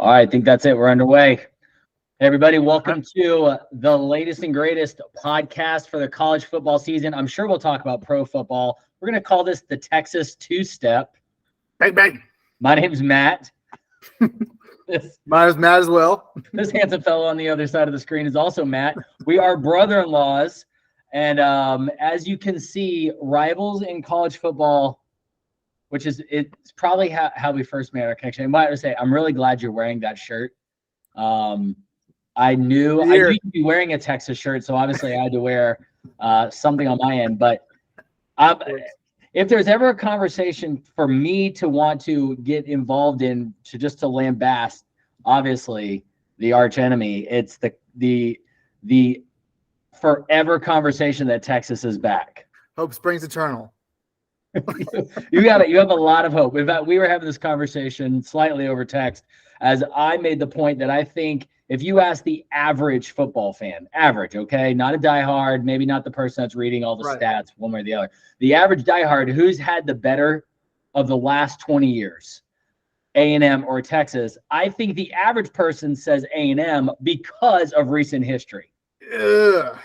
All right, I think that's it. We're underway. Hey, everybody, welcome to the latest and greatest podcast for the college football season. I'm sure we'll talk about pro football. We're going to call this the Texas two-step. Bang, bang. My name's Matt. Mine is Matt as well. This handsome fellow on the other side of the screen is also Matt. We are brother-in-laws, and as you can see, rivals in college football, which is it's probably how we first made our connection. I might say, I'm really glad you're wearing that shirt. I knew you'd be wearing a Texas shirt, so obviously I had to wear something on my end. But if there's ever a conversation for me to want to get involved in, to lambast, obviously the arch enemy, it's the forever conversation that Texas is back. Hope springs eternal. You have a lot of hope. In fact, we were having this conversation slightly over text, as I made the point that I think if you ask the average football fan, average, okay, not a diehard, maybe not the person that's reading all the stats one way or the other, the average diehard, who's had the better of the last 20 years, A&M or Texas, I think the average person says A&M because of recent history. Ugh.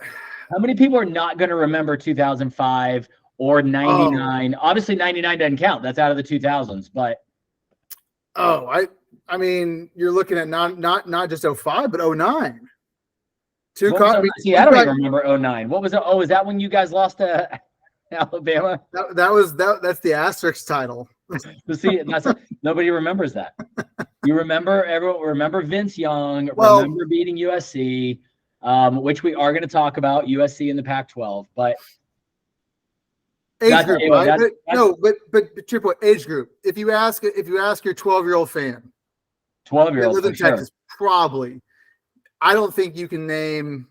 How many people are not going to remember 2005 or 99? Obviously, 99 doesn't count. That's out of the 2000s. But I mean, you're looking at not just 05, but 09. I don't even remember 09. What was it? Oh, is that when you guys lost to Alabama? That's the asterisk title. See, nobody remembers that. Everyone remember Vince Young, remember beating USC, which we are going to talk about, USC in the Pac-12, but age group, right? But triple age group. If you ask your 12-year-old fan, 12-year-old live in Texas, probably. I don't think you can name.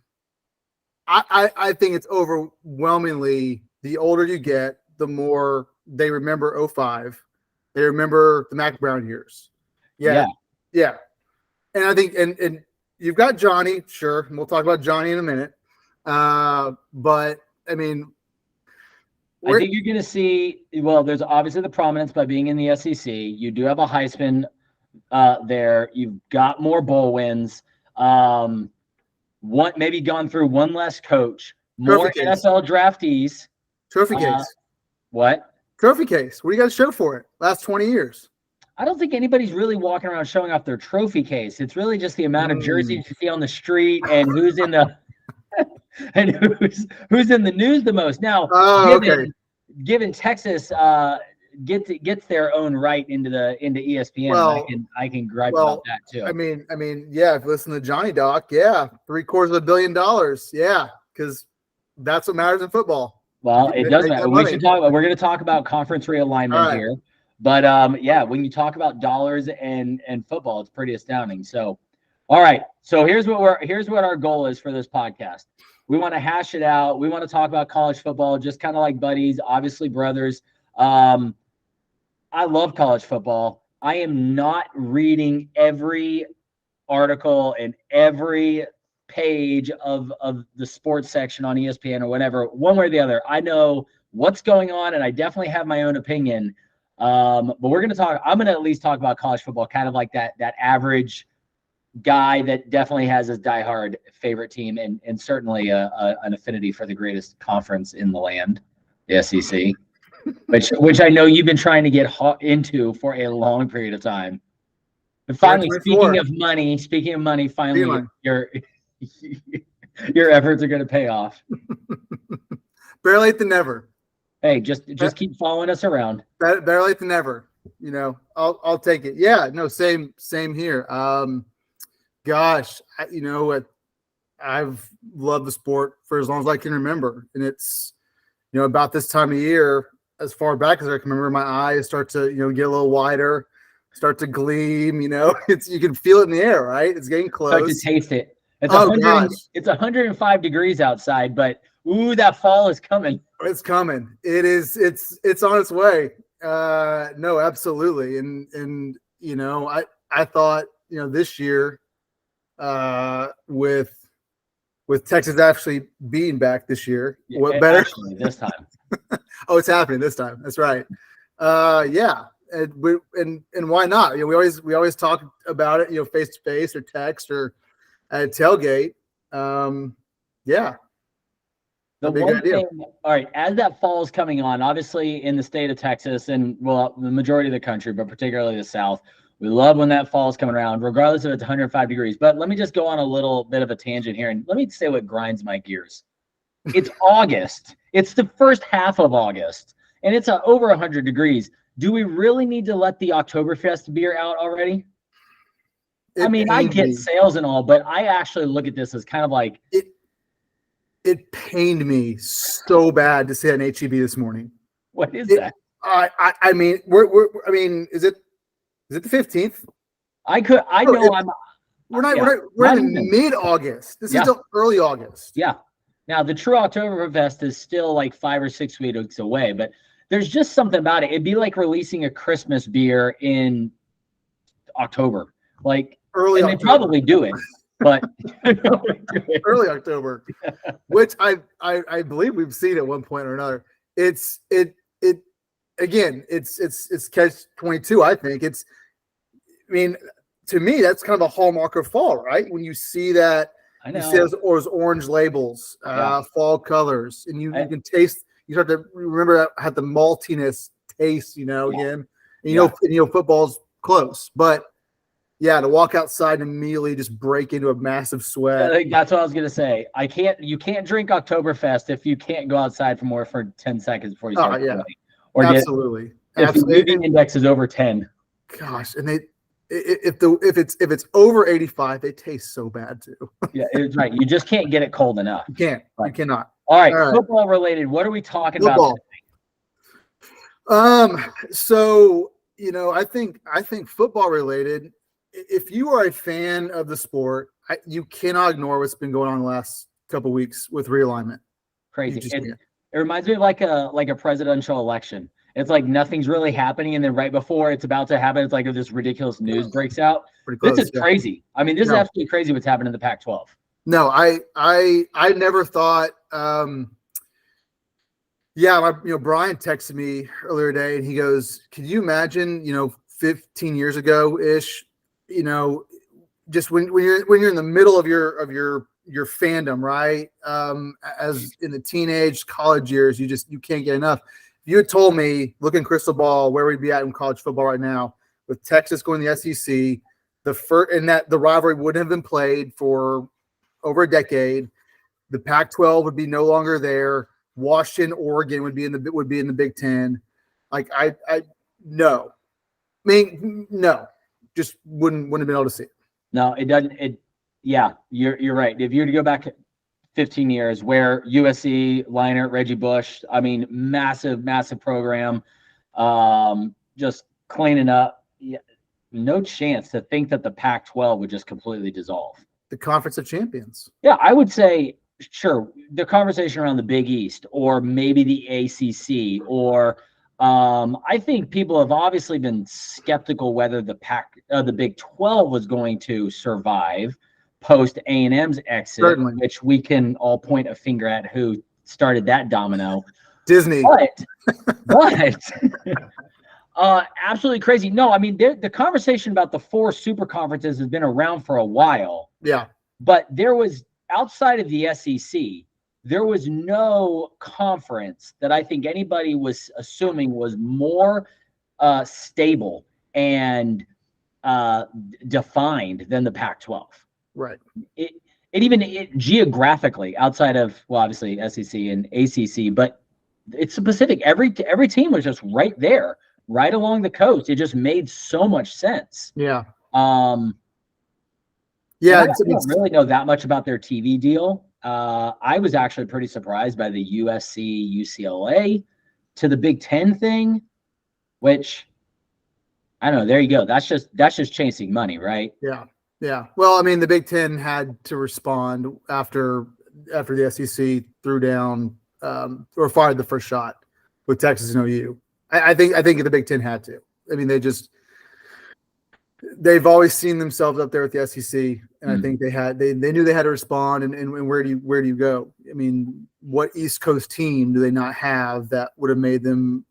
I think it's overwhelmingly, the older you get, the more they remember 05. They remember the Mac Brown years. Yeah. And I think and you've got Johnny, sure, and we'll talk about Johnny in a minute. But I mean, I think you're going to see, well, there's obviously the prominence by being in the SEC. You do have a Heisman there. You've got more bowl wins. Maybe gone through one less coach, more NFL draftees. Trophy case. What? Trophy case. What do you got to show for it? Last 20 years. I don't think anybody's really walking around showing off their trophy case. It's really just the amount of jerseys you see on the street and who's in the and who's in the news the most. Now, given Texas gets their own right into ESPN, I can gripe about that too. I mean, yeah. If you listen to Johnny Doc, $750 million, because that's what matters in football. Well, it does matter. We're going to talk about conference realignment here, but when you talk about dollars and football, it's pretty astounding. So, all right. So here's what our goal is for this podcast. We want to hash it out. We want to talk about college football, just kind of like buddies, obviously brothers. I love college football. I am not reading every article and every page of the sports section on ESPN or whatever, one way or the other. I know what's going on, and I definitely have my own opinion. But I'm going to at least talk about college football, kind of like that average guy that definitely has his diehard favorite team and certainly an affinity for the greatest conference in the land, the SEC, which I know you've been trying to get into for a long period of time. And finally, speaking of money, finally your efforts are going to pay off. Better late than never. Hey, just keep following us around. Better late than never. I'll take it. Yeah, no, same here. Gosh, I've loved the sport for as long as I can remember, and it's about this time of year, as far back as I can remember, my eyes start to get a little wider, start to gleam. You can feel it in the air, right? It's getting close. Start to taste it. It's 105 degrees outside, but that fall is coming. It's coming. It is. It's on its way. No, absolutely. And I thought this year, with Texas actually being back this year, what better this time? Oh, it's happening this time. That's right. and why not? We always talk about it, face to face or text or at a tailgate. Yeah. The one thing, all right, as that fall is coming on, obviously in the state of Texas and the majority of the country, but particularly the South, we love when that fall is coming around, regardless if it's 105 degrees. But let me just go on a little bit of a tangent here, and let me say what grinds my gears. It's August. It's the first half of August, and it's over 100 degrees. Do we really need to let the Oktoberfest beer out already? I get sales and all, but I actually look at this as kind of like it pained me so bad to see an HEB this morning. What is that? Is it the 15th? We're in mid-August. This is still early August. Yeah. Now the true Oktoberfest is still like 5 or 6 weeks away, but there's just something about it. It'd be like releasing a Christmas beer in October, like early. And October. They probably do it. But early October, which I believe we've seen at one point or another. It's catch-22. I think to me that's kind of a hallmark of fall, right? When you see that, you see those orange labels, fall colors, and you can taste. You start to remember had the maltiness taste, again. And football's close, but. Yeah, to walk outside and immediately just break into a massive sweat. That's what I was gonna say. You can't drink Oktoberfest if you can't go outside for more for 10 seconds before you start playing. Or absolutely. If the heating index is over 10. Gosh, and if it's over 85, they taste so bad too. Yeah, it's right. You just can't get it cold enough. You can't. Right. You cannot. All right, football related. What are we talking about today? So I think football related. If you are a fan of the sport, you cannot ignore what's been going on the last couple of weeks with realignment. Crazy. It reminds me of like a presidential election. It's like nothing's really happening, and then right before it's about to happen, it's like this ridiculous news breaks out. Close, this is crazy. This is absolutely crazy what's happening in the Pac-12. No, I never thought. Brian texted me earlier today, and he goes, "Can you imagine? 15 years ago ish." Just when you're in the middle of your fandom, right? As in the teenage college years, you can't get enough. If you had told me, looking crystal ball, where we'd be at in college football right now, with Texas going to the SEC, that the rivalry wouldn't have been played for over a decade, the Pac-12 would be no longer there, Washington, Oregon would be in the Big Ten. No. Just wouldn't have been able to see it. No, it doesn't. You're right. If you were to go back 15 years, where USC, Leinart, Reggie Bush, massive program, just cleaning up. Yeah, no chance to think that the Pac-12 would just completely dissolve. The Conference of Champions. Yeah, I would say sure. The conversation around the Big East, or maybe the ACC, or. I think people have obviously been skeptical whether the Big 12 was going to survive post A&M's exit, Certainly. Which we can all point a finger at who started that domino. Disney. But absolutely crazy. No, the conversation about the 4 super conferences has been around for a while. Yeah. But there was, outside of the SEC, there was no conference that I think anybody was assuming was more stable and defined than the Pac-12. Right. It even geographically, outside of, well, obviously SEC and ACC, but it's the Pacific. Every team was just right there, right along the coast. It just made so much sense. Yeah. I don't really know that much about their TV deal. I was actually pretty surprised by the USC UCLA to the Big Ten thing, which I don't know. There you go. That's just chasing money, right? Yeah. Yeah. Well, the Big Ten had to respond after the SEC threw down or fired the first shot with Texas and OU. I think the Big Ten had to. They've always seen themselves up there with the SEC, and I think they knew they had to respond. And where do you go? What East Coast team do they not have that would have made them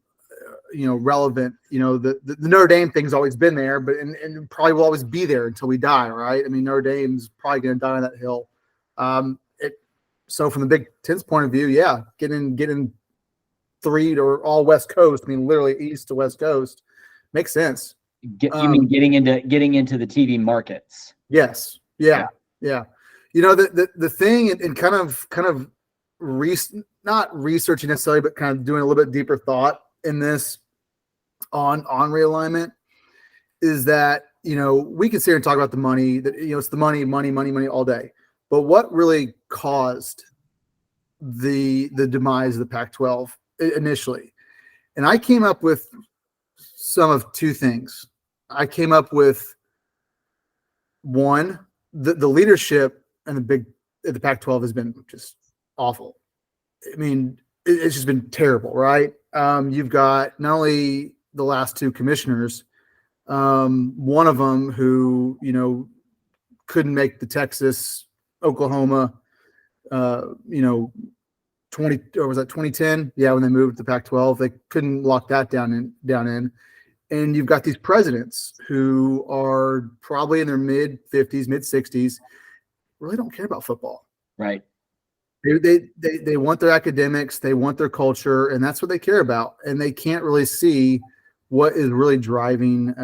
relevant. The Notre Dame thing's always been there, but and probably will always be there until we die, right? I mean, Notre Dame's probably going to die on that hill. So from the Big Ten's point of view, yeah, getting 3 or all West Coast. I mean, literally east to West Coast makes sense. You mean getting into the TV markets? Yes. Yeah. The thing and kind of not researching necessarily, but kind of doing a little bit deeper thought in this on realignment is that, we can sit here and talk about the money that, it's the money all day. But what really caused the demise of the Pac-12 initially? And I came up with some of two things. I came up with one, the leadership and the Pac-12 has been just awful. I mean, it's just been terrible, right? You've got not only the last two commissioners, one of them who, couldn't make the Texas, Oklahoma, 2010? Yeah, when they moved to Pac-12, they couldn't lock that down in. And you've got these presidents who are probably in their mid-50s, mid-60s, really don't care about football. Right. They want their academics, they want their culture, and that's what they care about. And they can't really see what is really driving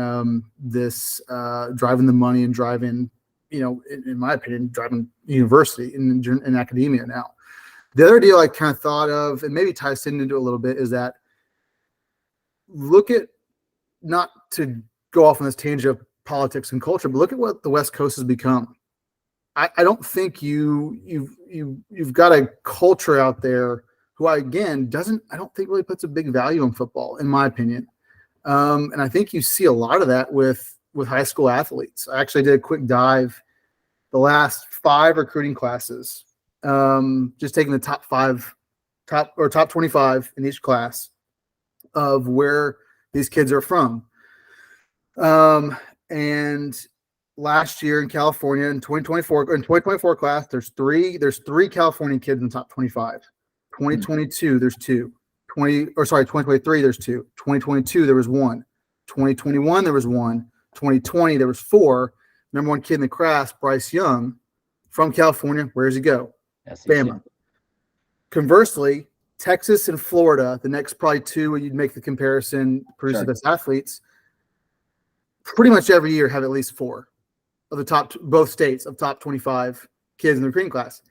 driving the money and driving, in my opinion, driving university in academia now. The other deal I kind of thought of, and maybe ties into it a little bit, is that look at, not to go off on this tangent of politics and culture, but look at what the West Coast has become. I don't think you've got a culture out there who I don't think really puts a big value on football, in my opinion. And I think you see a lot of that with high school athletes. I actually did a quick dive the last 5 recruiting classes, just taking the top 25 in each class of where these kids are from. And last year in California in 2024 class, there's three California kids in the top 25. 2022, there's 2. 2023, there's 2. 2022, there was 1. 2021, there was 1. 2020, there was 4. Number 1 kid in the class, Bryce Young, from California. Where does he go? Bama. Conversely, Texas and Florida, the next probably 2 where you'd make the comparison, produce the best athletes, pretty much every year have at least 4 of the top, both states of top 25 kids in the recruiting class.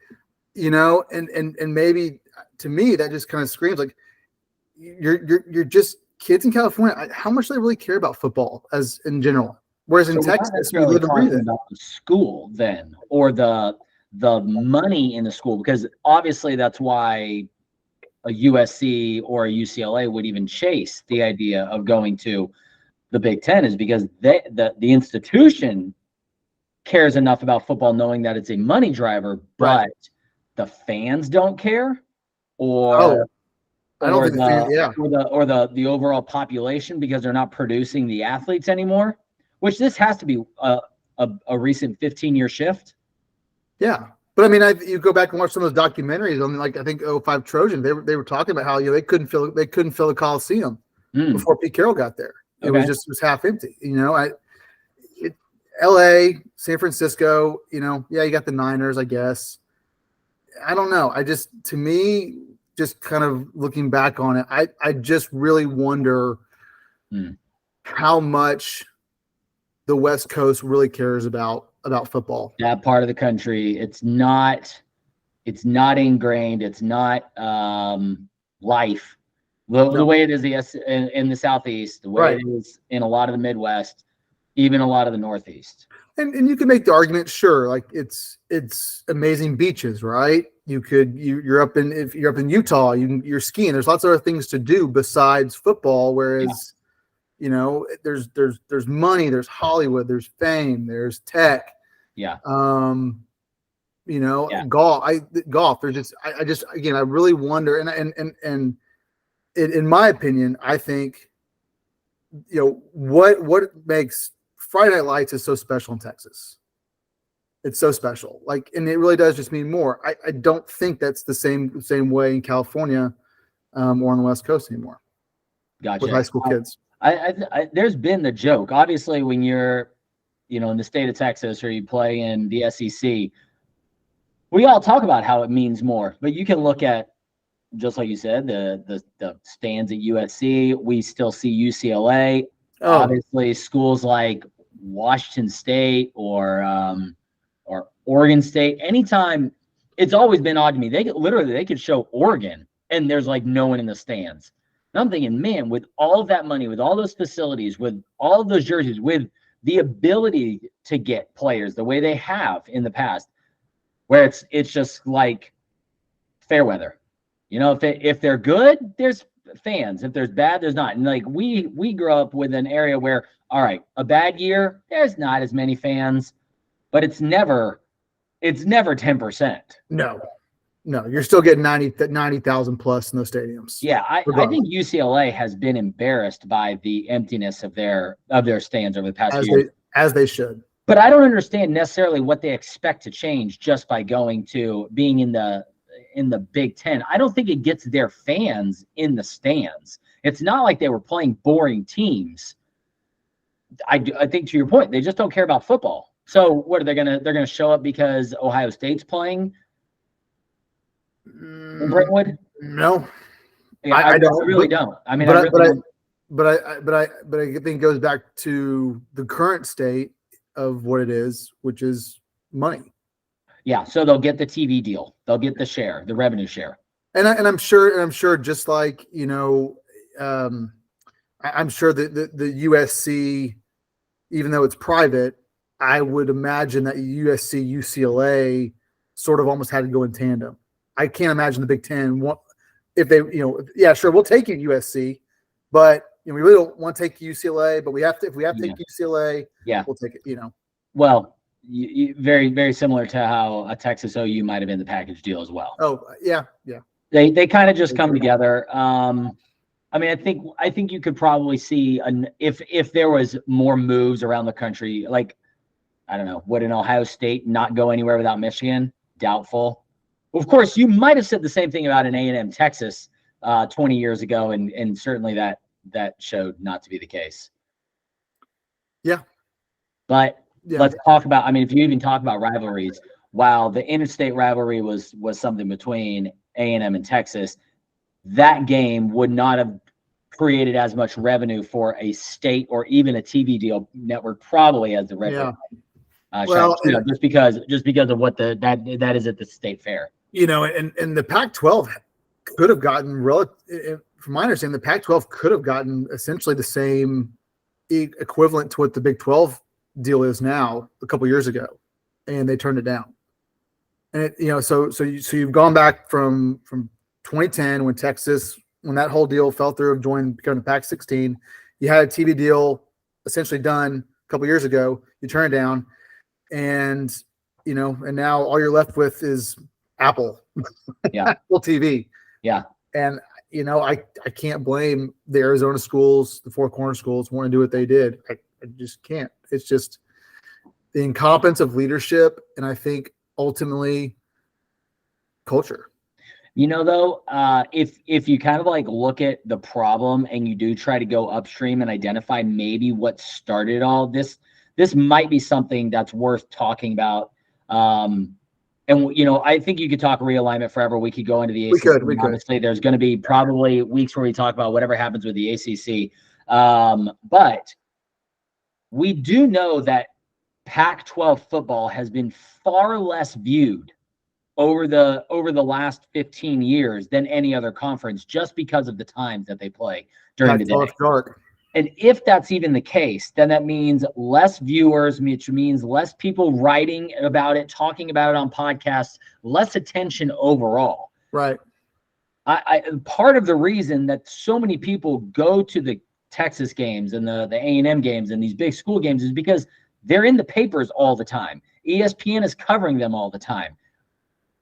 And maybe to me that just kind of screams like you're just kids in California. How much do they really care about football as in general? Whereas in Texas, we live and breathe it. About the school then, or the money in the school, because obviously that's why a USC or a UCLA would even chase the idea of going to the Big Ten, is because the institution cares enough about football knowing that it's a money driver, but the fans don't care, or the overall population, because they're not producing the athletes anymore, which this has to be a recent 15-year shift. Yeah. But I mean, you go back and watch some of those documentaries on, like, I think 05 Trojan. They were talking about how they couldn't fill the Coliseum before Pete Carroll got there. It was half empty. L.A., San Francisco. You got the Niners, I guess. I don't know. To me, just kind of looking back on it, I just really wonder how much the West Coast really cares about football. That part of the country, it's not ingrained. It's not life. The way it is in the Southeast, the way it is in a lot of the Midwest, even a lot of the Northeast. And you can make the argument, sure, like it's amazing beaches, right? You're up in Utah, you're skiing. There's lots of other things to do besides football. Whereas, there's money, there's Hollywood, there's fame, there's tech. Yeah. Golf. There's just I really wonder, and in my opinion, I think, what makes Friday Night Lights is so special in Texas. It's so special. Like, and it really does just mean more. I don't think that's the same way in California or on the West Coast anymore. Gotcha. with high school kids. There's been the joke, obviously, when you're, in the state of Texas or you play in the SEC, we all talk about how it means more, but you can look at, just like you said, the stands at USC. We still see UCLA. Oh. Obviously, schools like Washington State or Oregon State. Anytime, it's always been odd to me. They could show Oregon and there's like no one in the stands. And I'm thinking, man, with all of that money, with all those facilities, with all of those jerseys, with the ability to get players the way they have in the past, where it's just like fair weather. If they're good, there's fans. If there's bad, there's not. And like we grew up with an area where, all right, a bad year, there's not as many fans, but it's never 10%. No, you're still getting 90,000 plus in those stadiums. Yeah, I think UCLA has been embarrassed by the emptiness of their stands over the past few years. As they should. But I don't understand necessarily what they expect to change just by going to being in the Big Ten. I don't think it gets their fans in the stands. It's not like they were playing boring teams. I think, to your point, they just don't care about football. So what are they they're gonna show up because Ohio State's playing in Brentwood? No, yeah, I really don't. I mean, but I think it goes back to the current state of what it is, which is money. Yeah, so they'll get the TV deal, they'll get the share, the revenue share, and I'm sure, just like I'm sure that the USC, even though it's private, I would imagine that USC UCLA sort of almost had to go in tandem. I can't imagine the Big Ten if they, yeah, sure, we'll take you USC, but we really don't want to take UCLA, but if we have to take UCLA, yeah, we'll take it. Well, very, very similar to how a Texas OU might have been the package deal as well. Oh, yeah. They kind of just come together. I mean, I think you could probably see if there was more moves around the country, like, I don't know, would an Ohio State not go anywhere without Michigan? Doubtful. Of course, you might have said the same thing about an A&M Texas 20 years ago, and certainly that showed not to be the case. Yeah. But let's talk about, I mean, if you even talk about rivalries, while the interstate rivalry was something between A&M and Texas, that game would not have created as much revenue for a state or even a TV deal network probably as the Red Bull. Just because of what that is at the state fair. And the Pac-12 could have gotten from my understanding, the Pac-12 could have gotten essentially the same equivalent to what the Big 12 deal is now a couple years ago, and they turned it down. And so you've gone back from 2010 when that whole deal fell through of becoming the Pac-16. You had a TV deal essentially done a couple years ago. You turn it down, and now all you're left with is Apple. Yeah. Apple TV. Yeah. And I can't blame the Arizona schools, the Four Corner schools, wanting to do what they did. I just can't. It's just the incompetence of leadership, and I think ultimately culture. Though, if you kind of like look at the problem and you do try to go upstream and identify maybe what started all this might be something that's worth talking about. I think you could talk realignment forever. We could go into the ACC. We could. Obviously, there's going to be probably weeks where we talk about whatever happens with the ACC. But we do know that Pac-12 football has been far less viewed over the last 15 years than any other conference, just because of the times that they play during the day. Dark. And if that's even the case, then that means less viewers, which means less people writing about it, talking about it on podcasts, less attention overall. Right. Part of the reason that so many people go to the Texas games and the A&M games and these big school games is because they're in the papers all the time. ESPN is covering them all the time.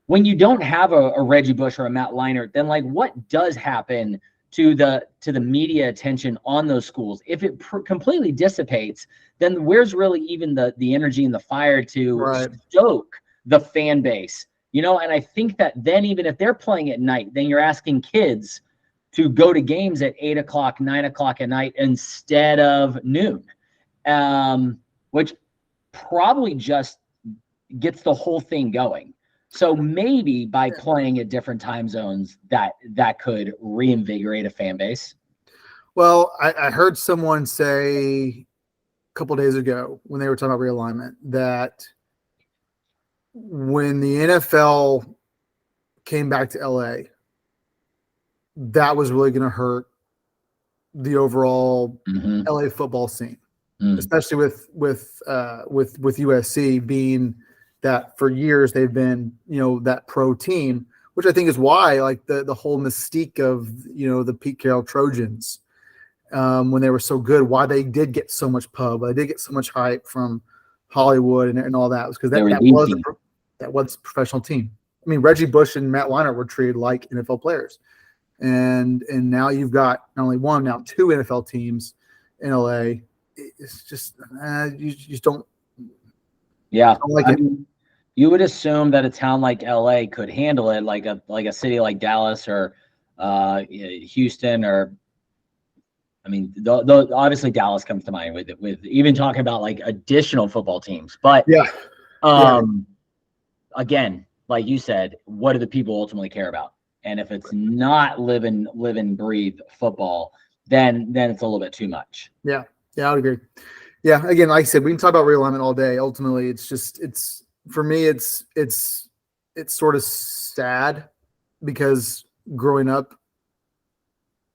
When you don't have a Reggie Bush or a Matt Leinart, then like what does happen to the media attention on those schools? If it completely dissipates, then where's really even the energy and the fire to stoke the fan base? And I think that then even if they're playing at night, then you're asking kids to go to games at 8 o'clock, 9 o'clock at night instead of noon, which probably just gets the whole thing going. So maybe by playing at different time zones, that could reinvigorate a fan base. Well, I heard someone say a couple of days ago when they were talking about realignment that when the NFL came back to LA, that was really going to hurt the overall LA football scene, especially with USC being that for years they've been, that pro team, which I think is why like the whole mystique of, the Pete Carroll Trojans, when they were so good, why they did get so much pub, why they did get so much hype from Hollywood and all that was because that was a professional team. I mean, Reggie Bush and Matt Leinart were treated like NFL players. And now you've got not only one, now two NFL teams in LA. It's just you just don't. Yeah, don't like I it. mean, you would assume that a town like LA could handle it, like a city like Dallas or Houston, or I mean, obviously Dallas comes to mind with even talking about like additional football teams. But again, like you said, what do the people ultimately care about? And if it's not live and breathe football, then it's a little bit too much. Yeah, I would agree. Yeah, again, like I said, we can talk about realignment all day. Ultimately, it's for me, it's sort of sad because growing up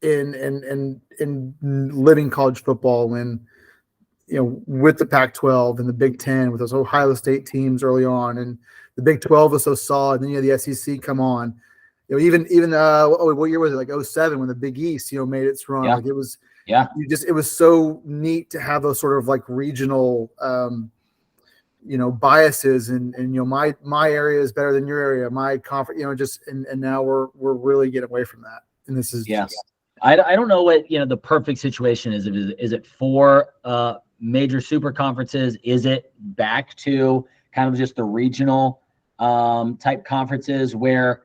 in living college football, when with the Pac-12 and the Big Ten, with those Ohio State teams early on, and the Big 12 was so solid, and then you had the SEC come on. Even what year was it? Like 07 when the Big East, made its run. Yeah. Like it was, it was so neat to have those sort of like regional, biases and my area is better than your area, my conference, and now we're really getting away from that. And this is I don't know what the perfect situation is. Is it for major super conferences? Is it back to kind of just the regional type conferences where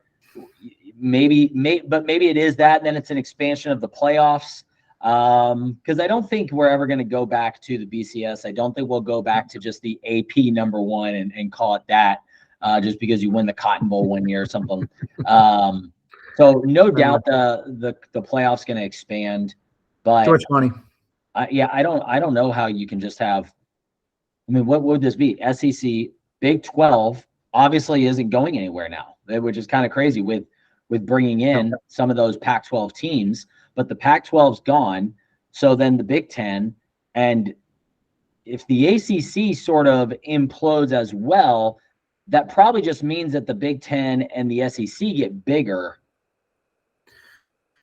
maybe it is that, and then it's an expansion of the playoffs. Because I don't think we're ever going to go back to the BCS. I don't think we'll go back to just the AP number one and call it that, just because you win the Cotton Bowl one year or something. So no doubt the playoffs going to expand, but too much money. I don't know how you can just have. I mean, what would this be? SEC, Big 12 obviously isn't going anywhere now, which is kind of crazy with bringing in some of those Pac-12 teams, but the Pac-12's gone. So then the Big 10, and if the ACC sort of implodes as well, that probably just means that the Big 10 and the SEC get bigger.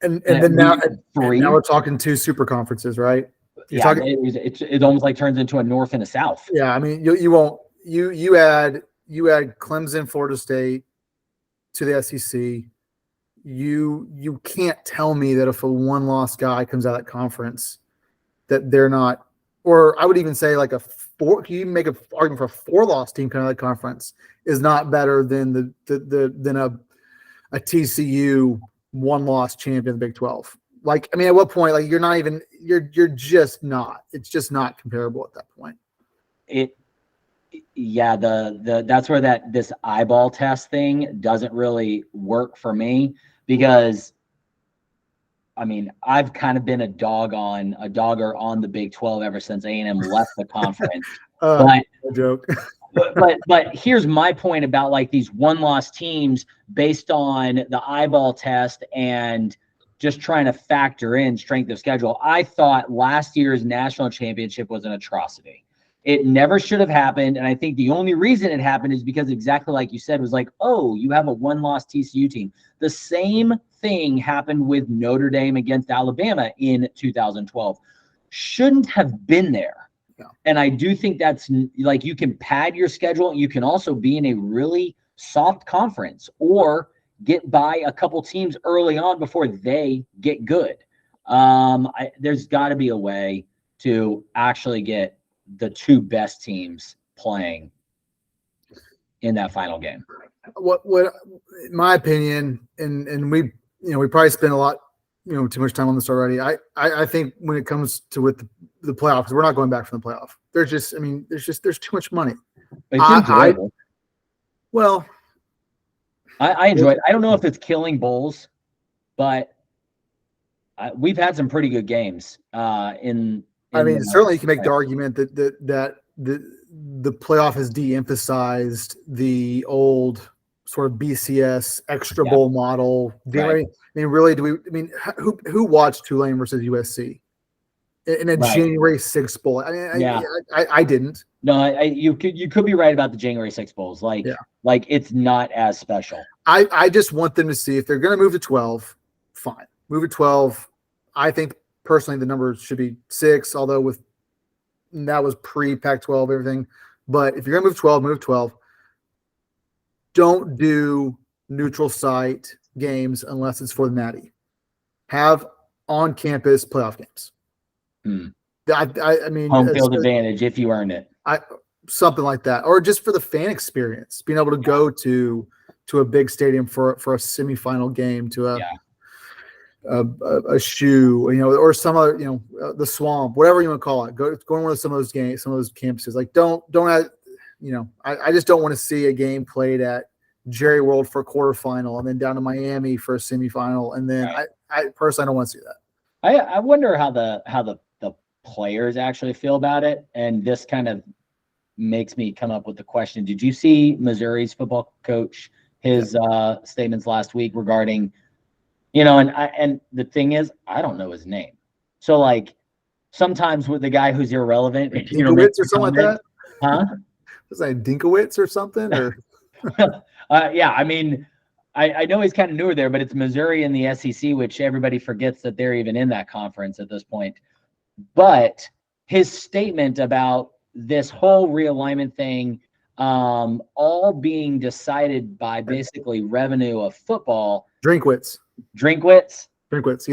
And then now we're talking two super conferences, right? It almost like turns into a North and a South. Yeah, I mean, you add Clemson, Florida State to the SEC. You can't tell me that if a one-loss guy comes out of that conference that they're not, or I would even say like you make an argument for a four-loss team coming out of that conference is not better than than a TCU one-loss champion in the Big 12. Like, I mean, at what point, like you're just not, it's just not comparable at that point. That's where this eyeball test thing doesn't really work for me, because I mean, I've kind of been a dogger on the Big 12 ever since A&M left the conference. No joke. but here's my point about like these one-loss teams based on the eyeball test and just trying to factor in strength of schedule. I thought last year's national championship was an atrocity. It never should have happened. And I think the only reason it happened is because exactly like you said, was like, oh, you have a one-loss TCU team. The same thing happened with Notre Dame against Alabama in 2012. Shouldn't have been there. Yeah. And I do think that's like, you can pad your schedule. You can also be in a really soft conference or get by a couple teams early on before they get good. There's got to be a way to actually get the two best teams playing in that final game. What in my opinion, and we probably spend a lot too much time on this already. I think when it comes to with the playoffs, we're not going back from the playoff. There's too much money. It's enjoyable. I enjoy it. I don't know if it's killing bowls, but we've had some pretty good games. Certainly you can make the argument that the playoff has de-emphasized the old sort of BCS extra bowl model. Right. Really, who watched Tulane versus USC in a January 6th bowl? I didn't. No, you could be right about the January 6th bowls. Like it's not as special. I just want them to see if they're going to move to 12. Fine, move to 12. I think personally the number should be 6, although that was pre Pac-12 everything. But if you're going to move 12, move 12. Don't do neutral site games unless it's for the Natty. Have on-campus playoff games. Home field advantage if you earn it. Something like that, or just for the fan experience, being able to go to a big stadium for a semifinal game, to a shoe, or some other, the Swamp, whatever you want to call it. Go to one of some of those games, some of those campuses. Like don't have, I just don't want to see a game played at Jerry World for a quarterfinal and then down to Miami for a semifinal, and then I personally don't want to see that. I wonder how the players actually feel about it, and this kind of makes me come up with the question: did you see Missouri's football coach, his statements last week regarding, and the thing is, I don't know his name, so like sometimes with the guy who's irrelevant, Dinkowitz or something like that, huh? Was that Dinkowitz or something, or? I know he's kind of newer there, but it's Missouri and the SEC, which everybody forgets that they're even in that conference at this point. But his statement about this whole realignment thing, all being decided by basically revenue of football. Drinkwitz. Eli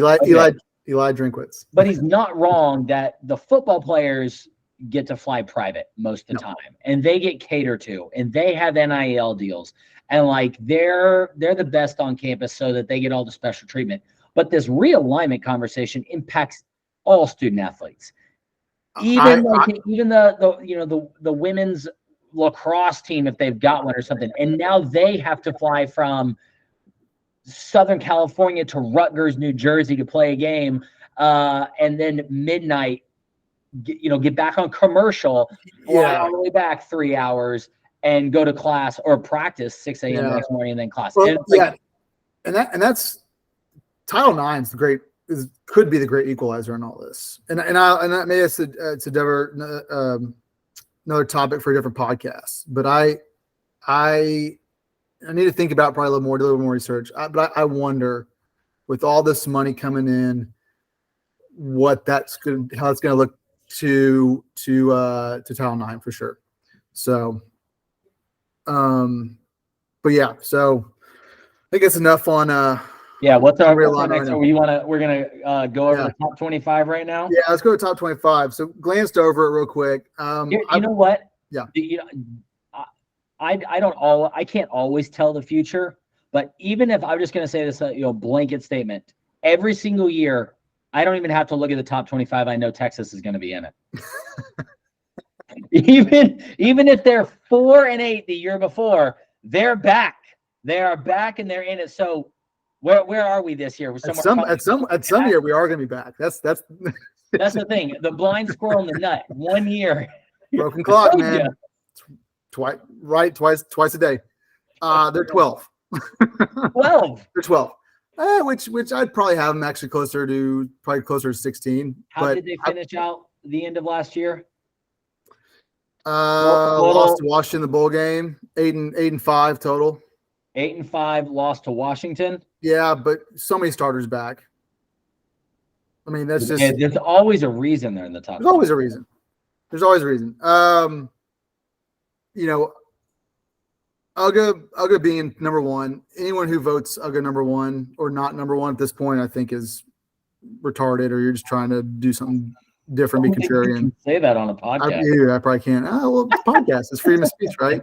Drinkwitz. But he's not wrong that the football players get to fly private most of the time, and they get catered to, and they have NIL deals, and like they're the best on campus, so that they get all the special treatment. But this realignment conversation impacts all student athletes, even the women's lacrosse team, if they've got one or something, and now they have to fly from Southern California to Rutgers, New Jersey to play a game, and then midnight get back on commercial, fly all the way back 3 hours and go to class or practice 6 a.m. the next morning and then class. Well, and that's Title IX could be the great equalizer in all this. And maybe it's another topic for a different podcast. But I need to think about probably do a little more research. But I wonder, with all this money coming in, how it's going to look to Title IX for sure. So, but yeah, so I think it's enough on what's our next? We're gonna go over the top 25 right now. Yeah, let's go to top 25. So glanced over it real quick. You know what? Yeah. I can't always tell the future, but even if I'm just gonna say this, blanket statement, every single year, I don't even have to look at the top 25. I know Texas is going to be in it. even if they're 4-8 the year before, they're back. They are back and they're in it. So where are we this year? At some year we are going to be back. That's the thing. The blind squirrel in the nut. 1 year. Broken clock, man. Twice a day. They're 12. 12. They're 12. Which I'd probably have them actually closer to 16. How did they finish out the end of last year? Lost to Washington the bowl game. 8-5 total. 8-5 lost to Washington. Yeah, but so many starters back. I mean, that's just. There's always a reason they're in the top. There's always a reason. UGA being number one. Anyone who votes UGA number one or not number one at this point, I think, is retarded, or you're just trying to do something different, be contrarian. Say that on a podcast. I probably can't. It's a podcast. It's freedom of speech, right?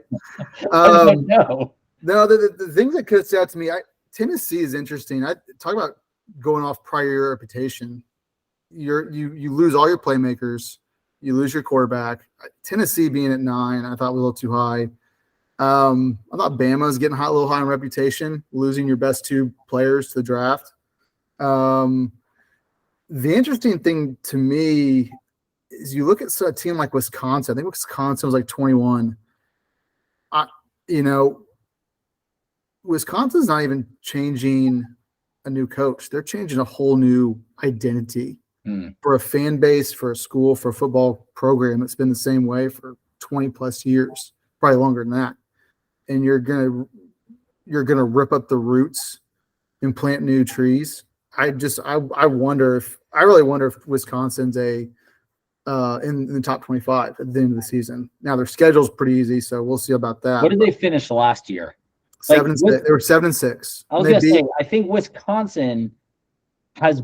No. The things that could stand out to me, Tennessee is interesting. I talk about going off prior year reputation. You lose all your playmakers. You lose your quarterback. Tennessee being at 9, I thought was a little too high. I thought Bama was getting a little high in reputation, losing your best 2 players to the draft. The interesting thing to me is you look at a team like Wisconsin. I think Wisconsin was like 21. Wisconsin's not even changing a new coach. They're changing a whole new identity for a fan base, for a school, for a football program that's been the same way for 20 plus years, probably longer than that. And you're gonna rip up the roots and plant new trees. I really wonder if Wisconsin's in the top 25 at the end of the season. Now their schedule's pretty easy, so we'll see about that. What did they finish last year? 7-6. They were 7-6. I was gonna say, I think Wisconsin has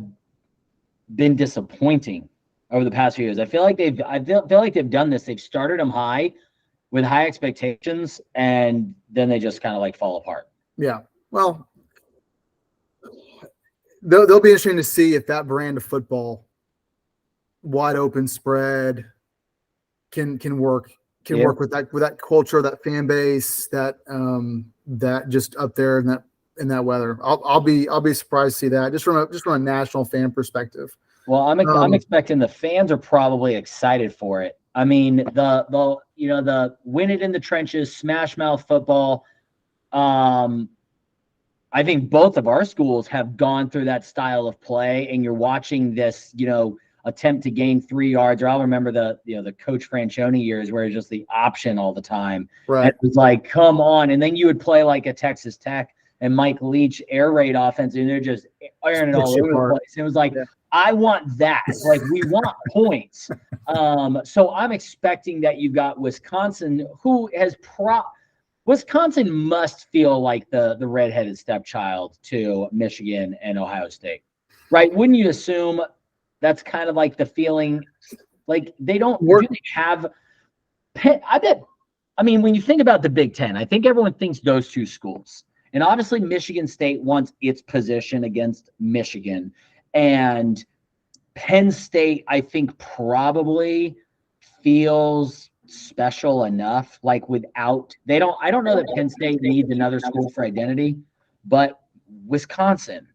been disappointing over the past few years. I feel like they've done this. They've started them high with high expectations, and then they just kind of like fall apart. Yeah. Well, they'll be interesting to see if that brand of football, wide open spread, can work. Work with that culture, that fan base, that just up there in that weather. I'll be surprised to see that just from a national fan perspective. Well, I'm expecting the fans are probably excited for it. I mean, the win it in the trenches, smash mouth football. I think both of our schools have gone through that style of play, and you're watching this, attempt to gain 3 yards. Or I'll remember the Coach Franchione years where it's just the option all the time. Right. And it was like, come on. And then you would play like a Texas Tech and Mike Leach air raid offense, and they're just airing it all over the place. It was like, I want that. Like, we want points. So I'm expecting that you've got Wisconsin, who has Wisconsin must feel like the redheaded stepchild to Michigan and Ohio State, right? Wouldn't you assume that's kind of like the feeling? Like, they don't really have – I mean, when you think about the Big Ten, I think everyone thinks those 2 schools. And obviously Michigan State wants its position against Michigan. And Penn State, I think, probably feels special enough. Like, I don't know that Penn State needs another school for identity, but Wisconsin,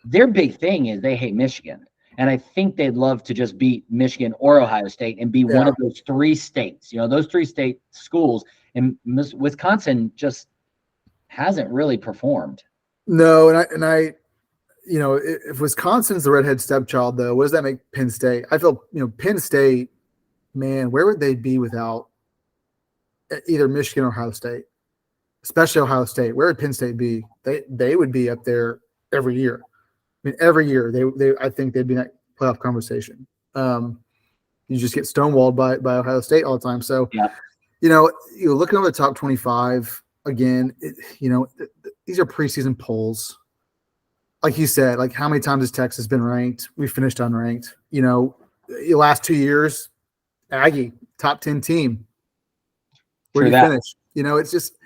their big thing is they hate Michigan. And I think they'd love to just beat Michigan or Ohio State and be one of those 3 states, those 3 state schools. And Wisconsin just hasn't really performed. No, and I if Wisconsin's the redhead stepchild, though, what does that make Penn State? I feel, Penn State, man, where would they be without either Michigan or Ohio State? Especially Ohio State. Where would Penn State be? They would be up there every year. I mean, every year I think they'd be in that playoff conversation. You just get stonewalled by Ohio State all the time. So, you're looking over the top 25 again. These are preseason polls. Like you said, like, how many times has Texas been ranked? We finished unranked. The last 2 years, Aggie, top 10 team. Where do you finish? It's just,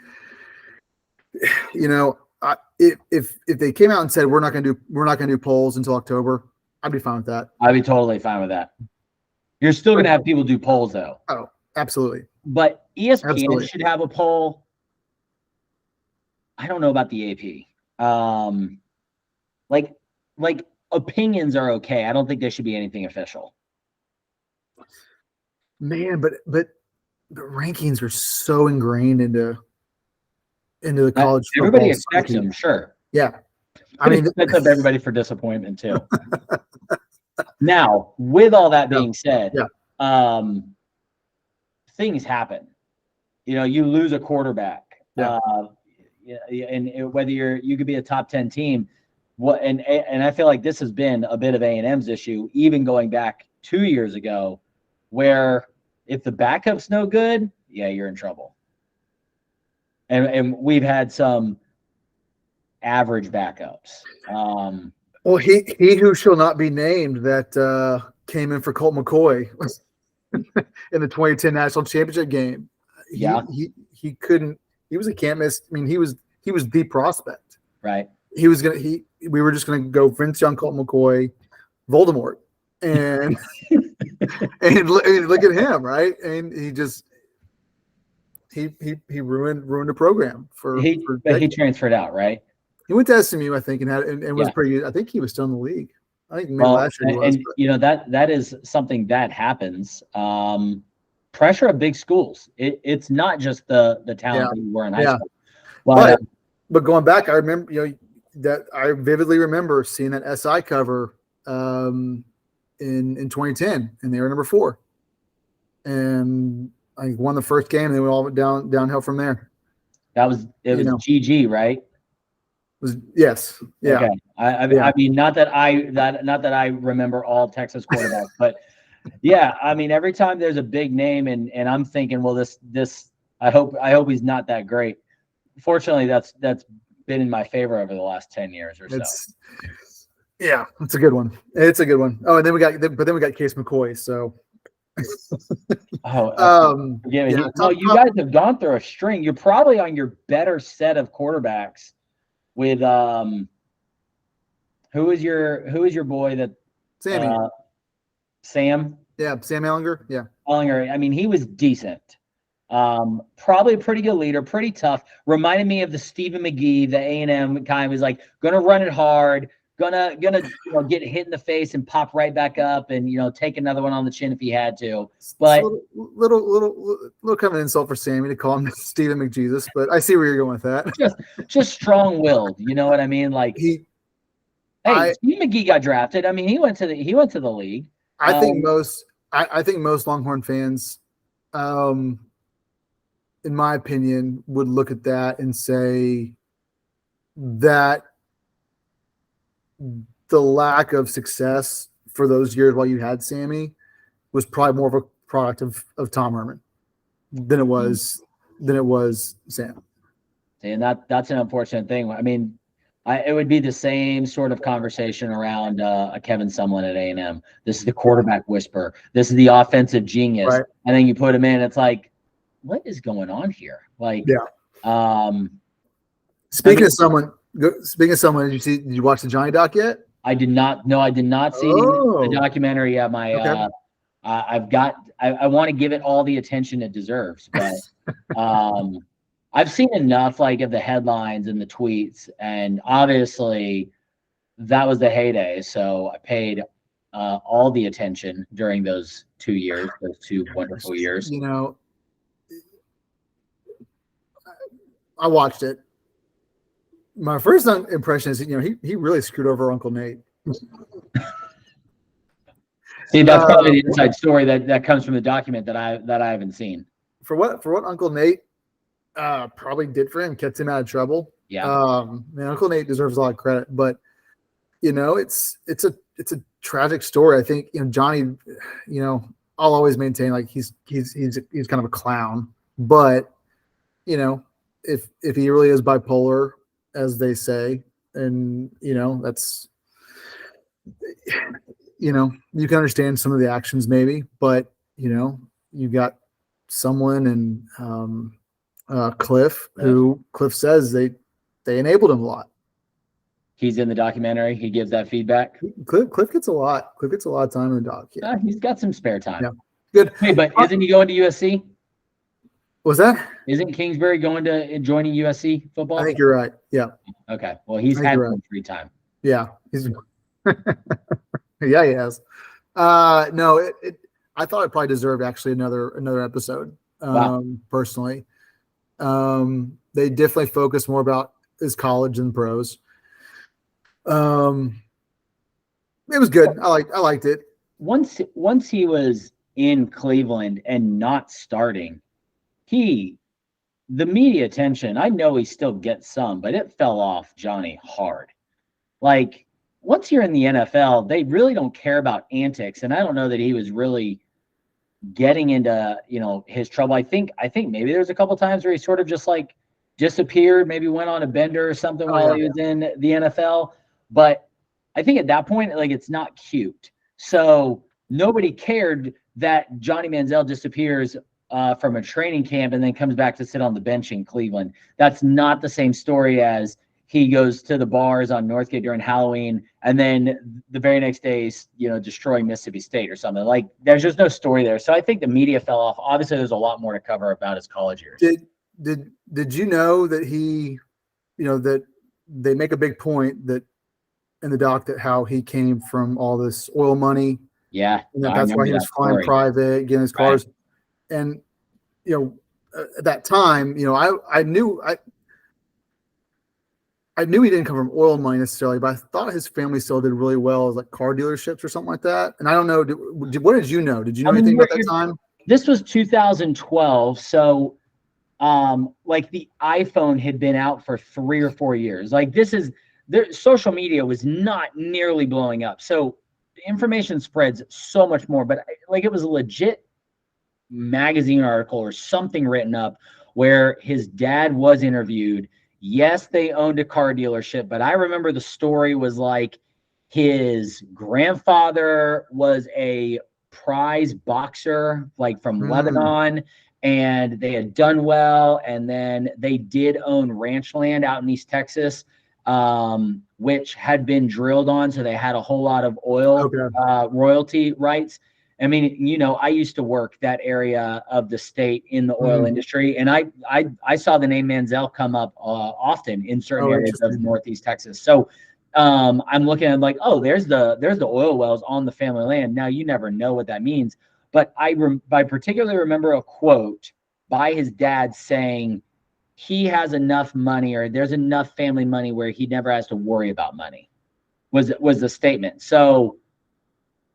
if they came out and said we're not going to do polls until October, I'd be fine with that. I'd be totally fine with that. You're still going to have people do polls, though. Oh, absolutely. But ESPN should have a poll. I don't know about the AP. Like opinions are okay. I don't think there should be anything official. Man, but the rankings are so ingrained into the college. Everybody expects them, sure. Yeah. I mean, that's up everybody for disappointment too. Now, with all that being said, things happen. You lose a quarterback. And whether you could be a top 10 team, and I feel like this has been a bit of A&M's issue, even going back 2 years ago, where if the backup's no good, you're in trouble. And we've had some average backups. Well, he who shall not be named that came in for Colt McCoy in the 2010 national championship game. He couldn't. He was a can't miss. I mean, he was the prospect. Right. we were just gonna go Vince Young, Colt McCoy, Voldemort, and and look at him, right? And he just he ruined the program for but he transferred out, right? He went to SMU, I think, and was pretty good. I think he was still in the league. I think maybe last year he was. And that is something that happens. Pressure of big schools. It's not just the talent that you were in high school. But going back, I remember that I vividly remember seeing that SI cover in 2010, and they were number 4, and I won the first game, and they went all downhill from there. It was GG, right? Yes. Yeah. Okay. I mean, not that I remember all Texas quarterbacks, but yeah, I mean, every time there's a big name and I'm thinking, well, this I hope he's not that great. Fortunately, that's been in my favor over the last 10 years or so. Yeah, it's a good one. It's a good one. Oh, and then we got Case McCoy. So. You guys have gone through a string. You're probably on your better set of quarterbacks. With who is your boy that Sammy Sam? Yeah, Sam Ehlinger. Yeah, Ehlinger. I mean, he was decent. Probably a pretty good leader, pretty tough. Reminded me of the Stephen McGee, the A&M kind. Was like gonna run it hard, gonna get hit in the face and pop right back up, and take another one on the chin if he had to. But little kind of an insult for Sammy to call him Stephen McJesus, but I see where you're going with that. just strong-willed. You know what I mean? Like Steve McGee got drafted. I mean, he went to the league. I think most Longhorn fans, in my opinion, would look at that and say that the lack of success for those years while you had Sammy was probably more of a product of Tom Herman than it was Sam. And that's an unfortunate thing. I mean, it would be the same sort of conversation around a Kevin Sumlin at A&M. This is the quarterback whisperer. This is the offensive genius. Right. And then you put him in. It's like, what is going on here? Like, Speaking of someone, did you watch the Johnny doc yet? I did not. No, I did not see the documentary. Yeah, I want to give it all the attention it deserves, but I've seen enough of the headlines and the tweets, and obviously that was the heyday. So I paid all the attention during those 2 years, those 2 wonderful years. I watched it. My first impression is, he really screwed over Uncle Nate. See, that's probably the inside story that comes from the document that I haven't seen. For what Uncle Nate probably did for him, kept him out of trouble. Yeah. Uncle Nate deserves a lot of credit, but it's a tragic story. I think Johnny, I'll always maintain he's kind of a clown, but if he really is bipolar, as they say, and that's you can understand some of the actions maybe, but you got someone and Cliff, who Cliff says they enabled him a lot. He's in the documentary. He gives that feedback. Cliff gets a lot. Cliff gets a lot of time in the doc. Yeah. He's got some spare time. Yeah. Good. Hey, but isn't he going to USC? Was that? Isn't Kingsbury joining USC football? I think you're right. Yeah. Okay. Well, he's had some free time. Yeah. Yeah, he has. No, I thought it probably deserved actually another episode. Wow. Personally, they definitely focus more about his college and pros. It was good. I liked it. Once he was in Cleveland and not starting, the media attention, I know he still gets some, but it fell off Johnny hard. Once you're in the NFL, they really don't care about antics, and I don't know that he was really getting into his trouble. I think maybe there's a couple times where he sort of just disappeared, maybe went on a bender or something while he was in the NFL. But I think at that point, it's not cute. So nobody cared that Johnny Manziel disappears from a training camp and then comes back to sit on the bench in Cleveland. That's not the same story as he goes to the bars on Northgate during Halloween, and then the very next day, destroying Mississippi State or something. Like, there's just no story there. So I think the media fell off. Obviously, there's a lot more to cover about his college years. Did you know that he, that they make a big point that in the doc that how he came from all this oil money? Yeah, and that's why he was flying private, getting his cars, right. And at that time, I knew he didn't come from oil money necessarily, but I thought his family still did really well as like car dealerships or something like that. And I don't know, what did you know? Did you know anything about that time? This was 2012, so like the iPhone had been out for 3 or 4 years. Like social media was not nearly blowing up, so the information spreads so much more. But like, it was a legit magazine article or something written up where his dad was interviewed. Yes, they owned a car dealership, but I remember the story was like his grandfather was a prize boxer, like from Lebanon, and they had done well. And then they did own ranch land out in East Texas, which had been drilled on. So they had a whole lot of oil royalty rights. I mean, I used to work that area of the state in the oil industry, and I saw the name Manziel come up often in certain areas of Northeast Texas. So I'm looking at like, oh, there's the oil wells on the family land. Now, you never know what that means, but I particularly remember a quote by his dad saying he has enough money, or there's enough family money where he never has to worry about money, was the statement. So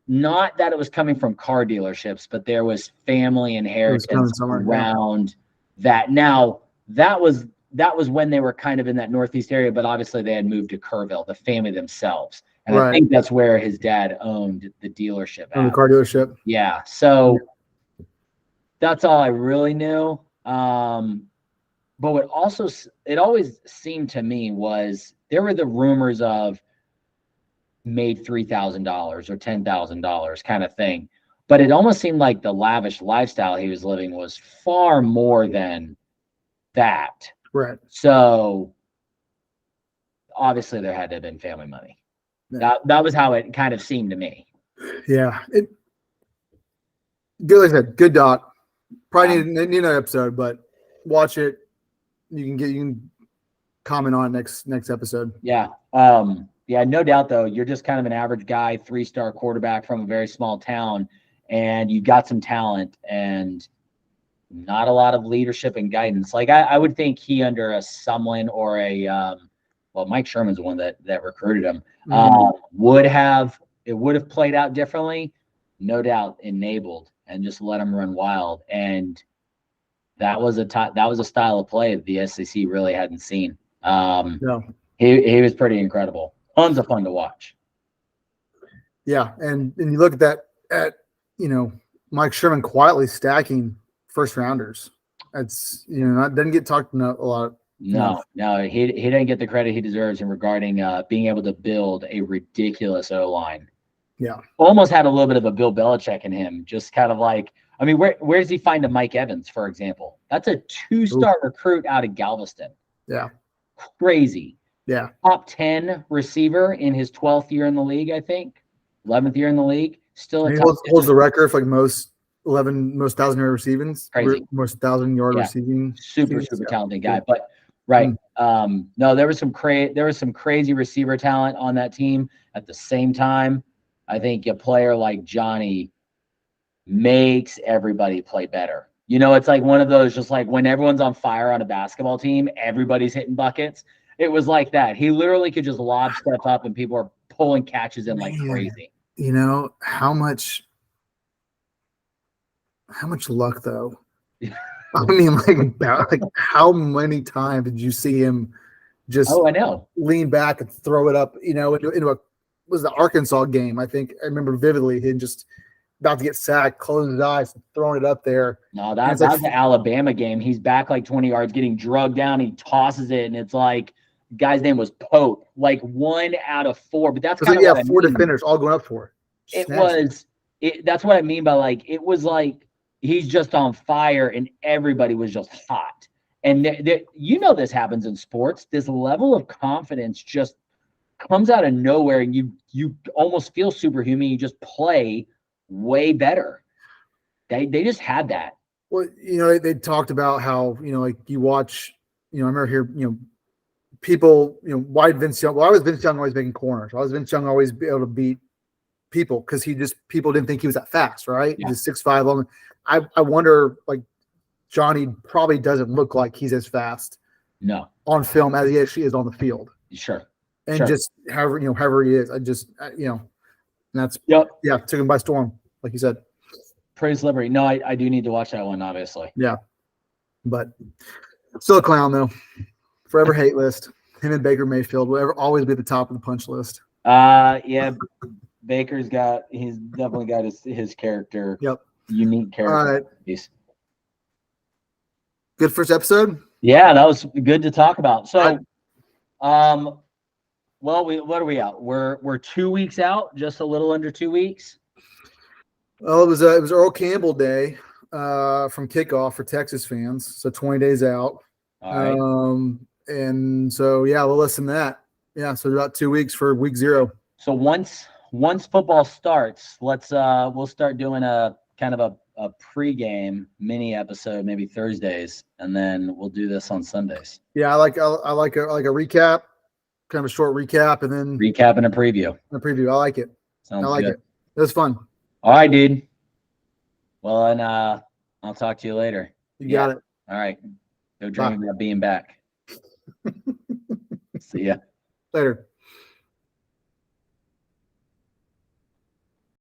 not that it was coming from car dealerships, but there was family inheritance around that. Now, that was when they were kind of in that Northeast area, but obviously they had moved to Kerrville, the family themselves. And I think that's where his dad owned the dealership. The car dealership. Yeah. So that's all I really knew. But what also, it always seemed to me was there were the rumors of made $3,000 or $10,000 kind of thing. But it almost seemed like the lavish lifestyle he was living was far more than that. Right. So obviously there had to have been family money. Yeah. That was how it kind of seemed to me. Yeah. Like I said, good doc. Probably need another episode, but watch it. You can comment on it next episode. Yeah. Yeah, no doubt, though. You're just kind of an average guy, 3-star quarterback from a very small town, and you got some talent and not a lot of leadership and guidance. Like, I would think he, under a Sumlin or a Mike Sherman's the one that recruited him, would have played out differently. No doubt, enabled and just let him run wild. And that was a style of play that the SEC really hadn't seen. No. He was pretty incredible. Tons of fun to watch. Yeah, and you look at Mike Sherman quietly stacking first rounders. That's doesn't get talked about a lot. No, he didn't get the credit he deserves in regarding being able to build a ridiculous O-line. Yeah, almost had a little bit of a Bill Belichick in him. Just kind of like, I mean, where does he find a Mike Evans, for example? That's a 2-star recruit out of Galveston. Yeah, crazy. Yeah. Top 10 receiver in his 12th year in the league, I think. 11th year in the league. Still he holds the record for like most 1,000-yard receivings. Crazy. Most 1,000-yard receiving. Super talented guy. But no, there was some crazy receiver talent on that team. At the same time, I think a player like Johnny makes everybody play better. It's like one of those, just like when everyone's on fire on a basketball team, everybody's hitting buckets. It was like that. He literally could just lob stuff up and people are pulling catches in like crazy. How much luck though? I mean, like how many times did you see him just I know. Lean back and throw it up, into was the Arkansas game. I think I remember vividly him just about to get sacked, closing his eyes, and throwing it up there. No, that was the Alabama game. He's back like 20 yards, getting drugged down. He tosses it, and it's like, guy's name was Pope, like 1 out of 4. But that's kind of what 4 defenders all going up for it. That's what I mean by like, it was like he's just on fire and everybody was just hot. And you know this happens in sports. This level of confidence just comes out of nowhere, and you almost feel superhuman. You just play way better. They just had that. Well, you know, they talked about how, you know, like you watch, you know, I remember here, you know, people, you know, why Vince Young? Well, I was Vince Young always making corners. I was Vince Young always be able to beat people because people didn't think he was that fast, right? Yeah. He's 6'5" long. I wonder, like, Johnny probably doesn't look like he's as fast on film as he actually is on the field. Sure. And just however he is, and that's took him by storm, like you said. Praise Liberty. No, I do need to watch that one, obviously. Yeah, but still a clown though. Forever hate list. Him and Baker Mayfield will always be at the top of the punch list. Yeah, Baker's he's definitely got his character. Yep. Unique character. All right. Good first episode. Yeah, that was good to talk about. So, well, what are we out? We're 2 weeks out, just a little under 2 weeks. Well, it was Earl Campbell Day from kickoff for Texas fans, so 20 days out. All right. And so we'll listen to that. Yeah, so about 2 weeks for week 0. So once football starts, we'll start doing a kind of a pregame mini episode, maybe Thursdays, and then we'll do this on Sundays. Yeah, I like a recap, kind of a short recap, and then recap and a preview. I like it. Sounds good. It. It was fun. All right, dude. Well, and I'll talk to you later. You got it. All right. Go dream about being back. See ya. Later.